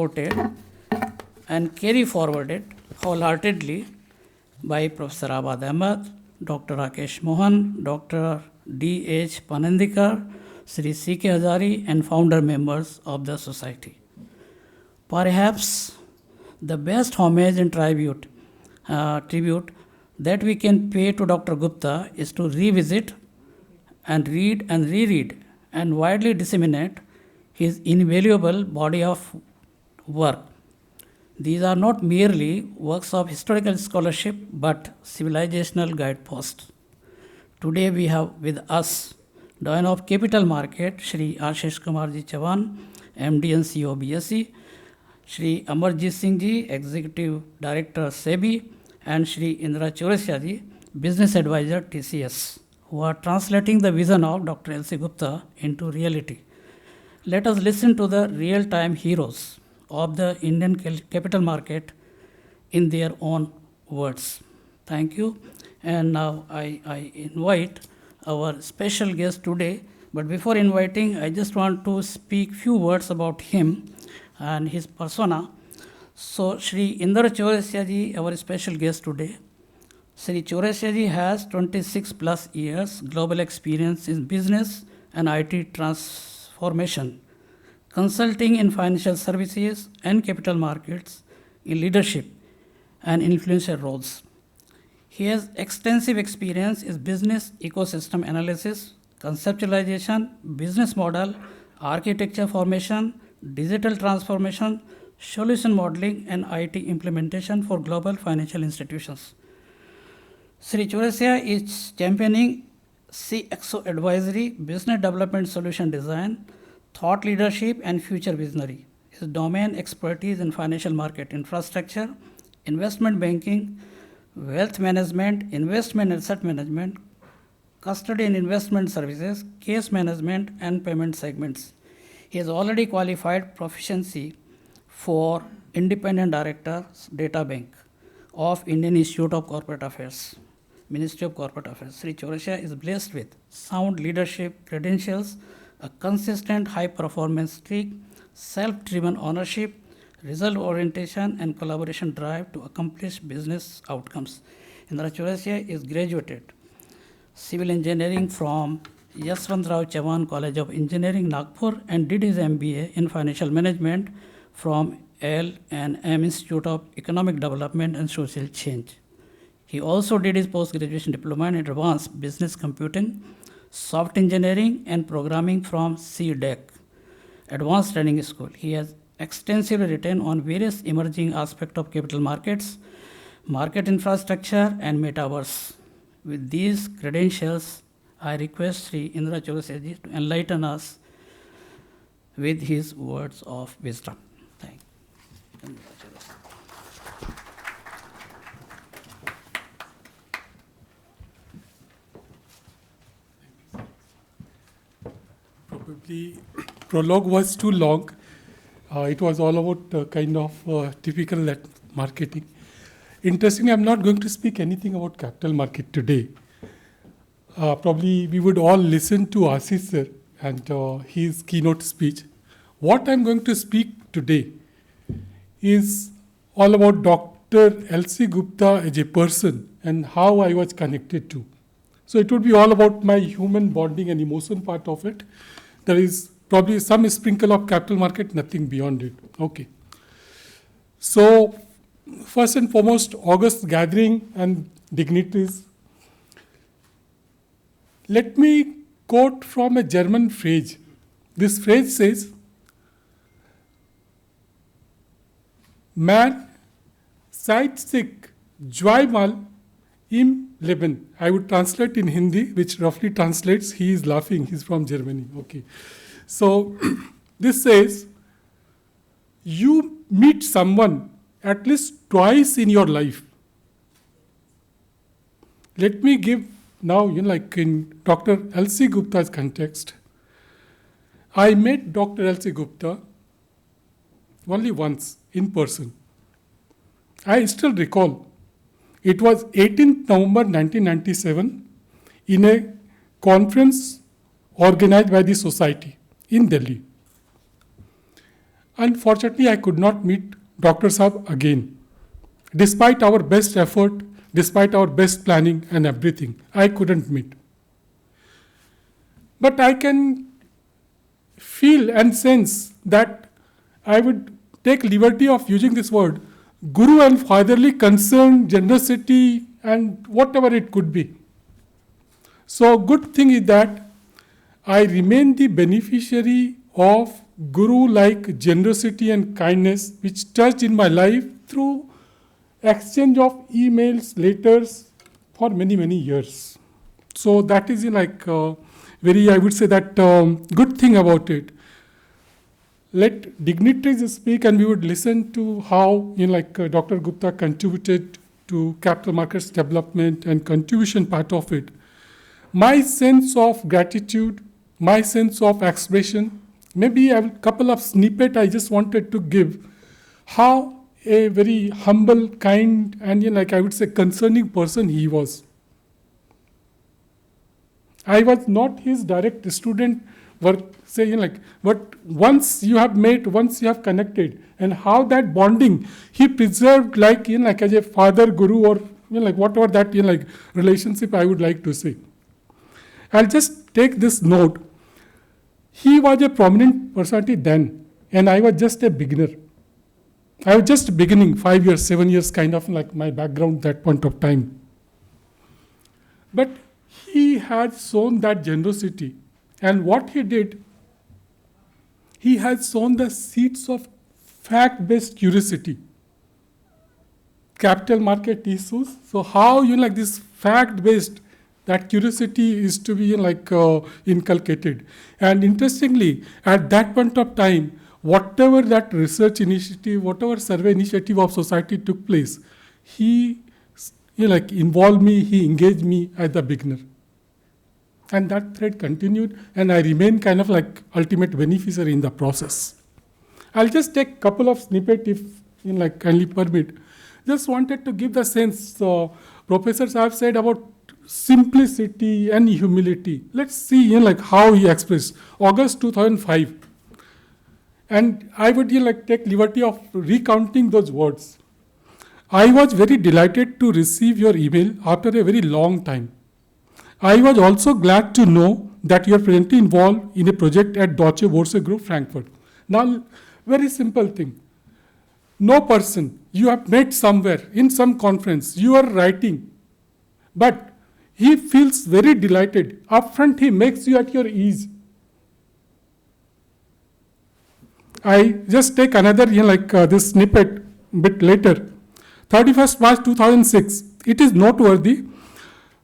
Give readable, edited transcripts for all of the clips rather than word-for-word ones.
supported and carry forwarded wholeheartedly by Professor Abad Ahmed, Dr. Rakesh Mohan, Dr. D.H. Panandikar, Shri C.K. Hazari, and founder members of the society. Perhaps the best homage and tribute that we can pay to Dr. Gupta is to revisit and read and reread and widely disseminate his invaluable body of work. These are not merely works of historical scholarship but civilizational guideposts. Today we have with us Dean of Capital Market, Shri Ashish Kumarji Chavan, MD and CEO BSE, Shri Amarjit Singh Ji, Executive Director SEBI, and Shri Indra Chourasia Ji, Business Advisor TCS, who are translating the vision of Dr. L.C. Gupta into reality. Let us listen to the real-time heroes of the Indian capital market in their own words. Thank you. And now I invite our special guest today. But before inviting, I just want to speak few words about him and his persona. So, Shri Indra Chourasia Ji, our special guest today. Shri Chourasia Ji has 26 plus years global experience in business and IT transformation, consulting in financial services and capital markets, in leadership and influential roles. He has extensive experience in business ecosystem analysis, conceptualization, business model, architecture formation, digital transformation, solution modeling, and IT implementation for global financial institutions. Shri Chourasia is championing CXO advisory, business development solution design, thought leadership, and future visionary. His domain expertise in financial market infrastructure, investment banking, wealth management, investment asset management, custody and investment services, case management, and payment segments. He has already qualified proficiency for Independent Directors Data Bank of Indian Institute of Corporate Affairs, Ministry of Corporate Affairs. Shri Chourasia is blessed with sound leadership credentials, a consistent high-performance streak, self-driven ownership, result orientation, and collaboration drive to accomplish business outcomes. Indra Chourasia is graduated civil engineering from Yashwantrao Chavan College of Engineering, Nagpur, and did his MBA in financial management from L&M Institute of Economic Development and Social Change. He also did his post-graduation diploma in advanced business computing, soft engineering, and programming from CDEC, Advanced Training School. He has extensively written on various emerging aspects of capital markets, market infrastructure, and metaverse. With these credentials, I request Shri Indra Chourasia Ji to enlighten us with his words of wisdom. Thank you. Probably prologue was too long. It was all about kind of typical marketing. Interestingly, I'm not going to speak anything about capital market today. Probably we would all listen to Ashish sir and his keynote speech. What I'm going to speak today is all about Dr. L.C. Gupta as a person and how I was connected to. So it would be all about my human bonding and emotion part of it. There is probably some sprinkle of capital market, nothing beyond it. Okay. So first and foremost, August gathering and dignitaries. Let me quote from a German phrase. This phrase says, Man seid sich zweimal im Leben. I would translate in Hindi, which roughly translates, he is laughing, he's from Germany. Okay. So this says, you meet someone at least twice in your life. Let me give now, like in Dr. L.C. Gupta's context, I met Dr. L.C. Gupta only once in person. I still recall, it was 18th November 1997 in a conference organized by the society in Delhi. Unfortunately, I could not meet Dr. Saab again. Despite our best effort, despite our best planning and everything, I couldn't meet. But I can feel and sense that I would take liberty of using this word, guru and fatherly concern, generosity, and whatever it could be. So good thing is that I remain the beneficiary of guru-like generosity and kindness which touched in my life through exchange of emails, letters for many, many years. So that is very, I would say that good thing about it. Let dignitaries speak and we would listen to how Dr. Gupta contributed to capital markets development and contribution part of it. My sense of gratitude, my sense of expression, maybe a couple of snippet I just wanted to give how a very humble, kind, and I would say concerning person he was. I was not his direct student, but once you have met, once you have connected, and how that bonding he preserved as a father, guru, or whatever that relationship I would like to say. I'll just take this note. He was a prominent personality then, and I was just a beginner. I was just beginning, 5 years, 7 years, kind of like my background that point of time. But he had shown that generosity. And what he did, he has sown the seeds of fact-based curiosity. Capital market issues. So how this fact-based, that curiosity is to be inculcated. And interestingly, at that point of time, whatever that research initiative, whatever survey initiative of society took place, he involved me, he engaged me as the beginner. And that thread continued, and I remain kind of ultimate beneficiary in the process. I'll just take a couple of snippets if kindly permit. Just wanted to give the sense, professors have said about simplicity and humility. Let's see how he expressed. August 2005. And I would take liberty of recounting those words. I was very delighted to receive your email after a very long time. I was also glad to know that you are presently involved in a project at Deutsche Börse Group, Frankfurt. Now, very simple thing. No person you have met somewhere in some conference, you are writing, but he feels very delighted. Upfront, he makes you at your ease. I just take another this snippet bit later. 31st March 2006. It is noteworthy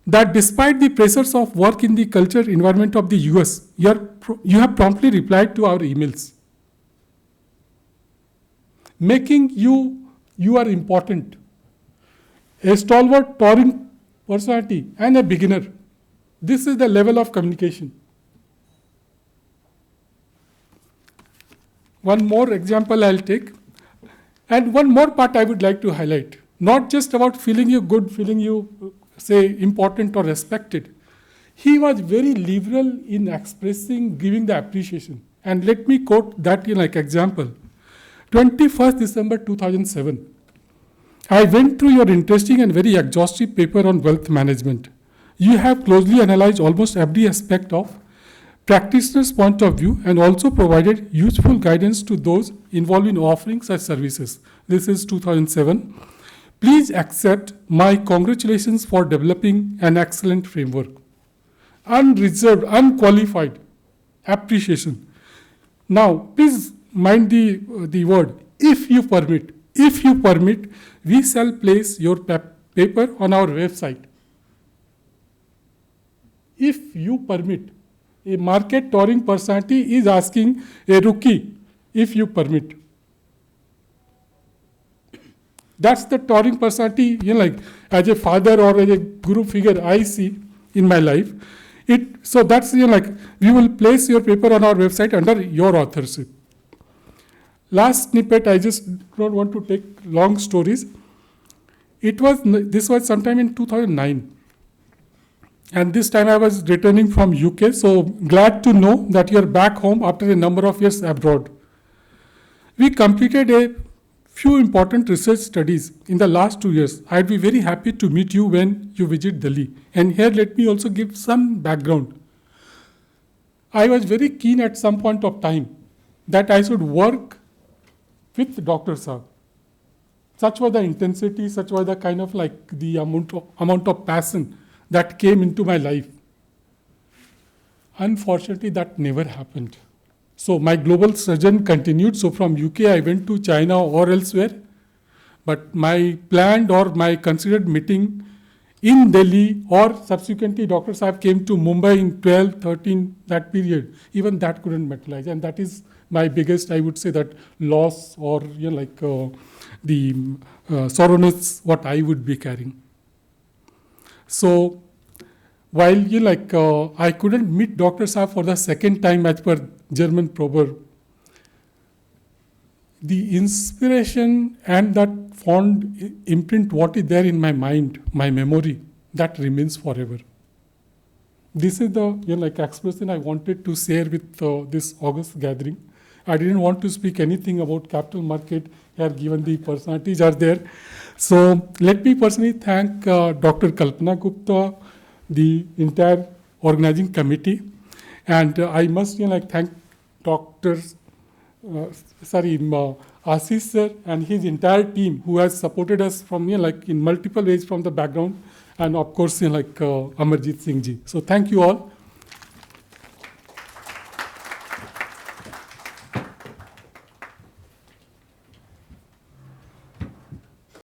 that despite the pressures of work in the culture environment of the US, you have promptly replied to our emails, making you are important, a stalwart touring personality and a beginner. This is the level of communication. One more example I'll take. And one more part I would like to highlight. Not just about feeling you good, feeling you say important or respected. He was very liberal in expressing, giving the appreciation. And let me quote that example. 21st December 2007. I went through your interesting and very exhaustive paper on wealth management. You have closely analyzed almost every aspect of practitioner's point of view and also provided useful guidance to those involved in offering such services. This is 2007. Please accept my congratulations for developing an excellent framework. Unreserved, unqualified appreciation. Now, please mind the word, if you permit. If you permit, we shall place your paper on our website. If you permit. A market touring personality is asking a rookie, if you permit. That's the touring personality, as a father or as a guru figure I see in my life. So that's, we will place your paper on our website under your authorship. Last snippet, I just don't want to take long stories. This was sometime in 2009. And this time I was returning from UK, so glad to know that you're back home after a number of years abroad. We completed a few important research studies in the last 2 years. I'd be very happy to meet you when you visit Delhi. And here let me also give some background. I was very keen at some point of time that I should work with Dr. Saab. Such was the intensity, such was the kind of like the amount of passion that came into my life. Unfortunately, that never happened. So my global surgeon continued. So from UK, I went to China or elsewhere. But my planned or my considered meeting in Delhi or subsequently Dr. Saab came to Mumbai in 12, 13, that period. Even that couldn't materialize. And that is my biggest, I would say, that loss or the sorrowness what I would be carrying. So while I couldn't meet Dr. Saab for the second time as per German proverb, the inspiration and that fond imprint what is there in my mind, my memory, that remains forever. This is the expression I wanted to share with this August gathering. I didn't want to speak anything about capital market here, given the personalities are there. So let me personally thank Dr. Kalpana Gupta, the entire organizing committee, and I must thank Dr. Ashish sir and his entire team who has supported us from in multiple ways from the background, and of course Amarjit Singh ji. So thank you all.